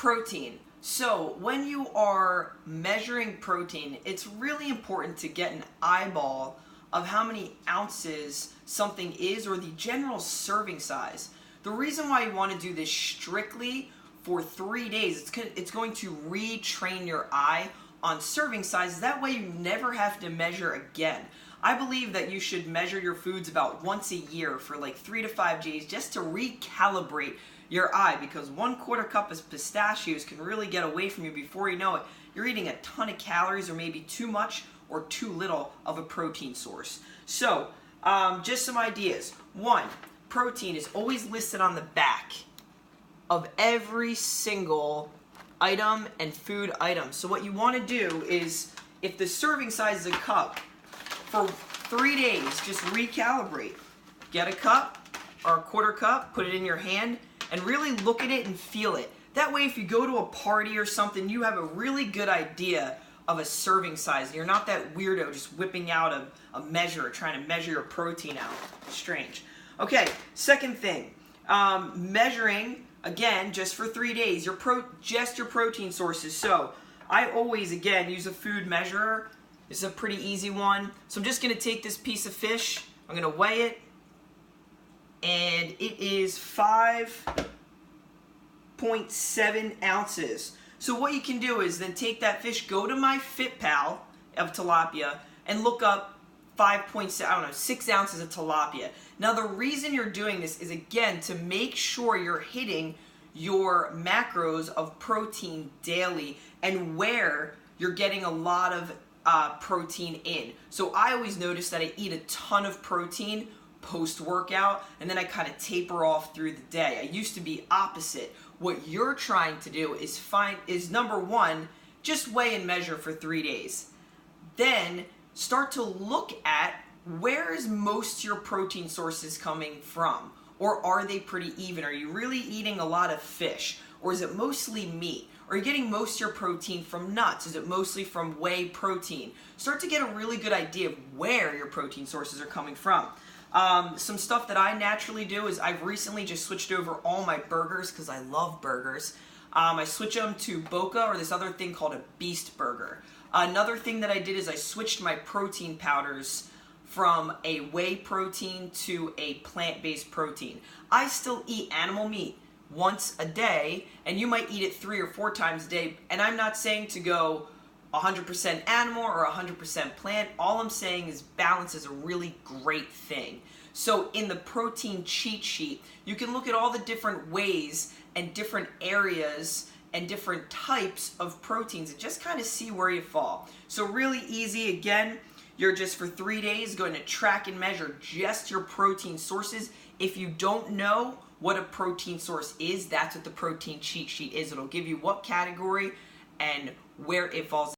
Protein. So when you are measuring protein, it's really important to get an eyeball of how many ounces something is, or the general serving size. The reason why you want to do this strictly for 3 days, it's going to retrain your eye on serving sizes. That way you never have to measure again. I believe that you should measure your foods about once a year for like 3 to 5 days just to recalibrate your eye, because 1/4 cup of pistachios can really get away from you. Before you know it, you're eating a ton of calories, or maybe too much or too little of a protein source. So just some ideas. One, protein is always listed on the back of every single item and food item. So what you want to do is, if the serving size is a cup, for 3 days just recalibrate. Get a cup or a 1/4 cup, put it in your hand, and really look at it and feel it. That way, if you go to a party or something, you have a really good idea of a serving size. You're not that weirdo just whipping out a measure, trying to measure your protein out. Strange. Okay, second thing, measuring, again, just for 3 days, just your protein sources. So I always, again, use a food measurer. This is a pretty easy one. So I'm just going to take this piece of fish, I'm going to weigh it, and it is 5.7 ounces. So what you can do is then take that fish, go to MyFitPal of tilapia, and look up 6 ounces of tilapia. Now the reason you're doing this is, again, to make sure you're hitting your macros of protein daily and where you're getting a lot of protein in. So I always notice that I eat a ton of protein post-workout, and then I kind of taper off through the day. I used to be opposite. What you're trying to do is number one, just weigh and measure for 3 days. Then start to look at, where is most of your protein sources coming from? Or are they pretty even? Are you really eating a lot of fish? Or is it mostly meat? Are you getting most of your protein from nuts? Is it mostly from whey protein? Start to get a really good idea of where your protein sources are coming from. Some stuff that I naturally do is, I've recently just switched over all my burgers, because I love burgers. I switch them to Boca, or this other thing called a Beast Burger. Another thing that I did is I switched my protein powders from a whey protein to a plant-based protein. I still eat animal meat once a day, and you might eat it 3 or 4 times a day, and I'm not saying to go 100% animal or 100% plant. All I'm saying is balance is a really great thing. So in the protein cheat sheet, you can look at all the different ways and different areas and different types of proteins and just kind of see where you fall. So really easy. Again, you're just for 3 days going to track and measure just your protein sources. If you don't know what a protein source is, that's what the protein cheat sheet is. It'll give you what category and where it falls.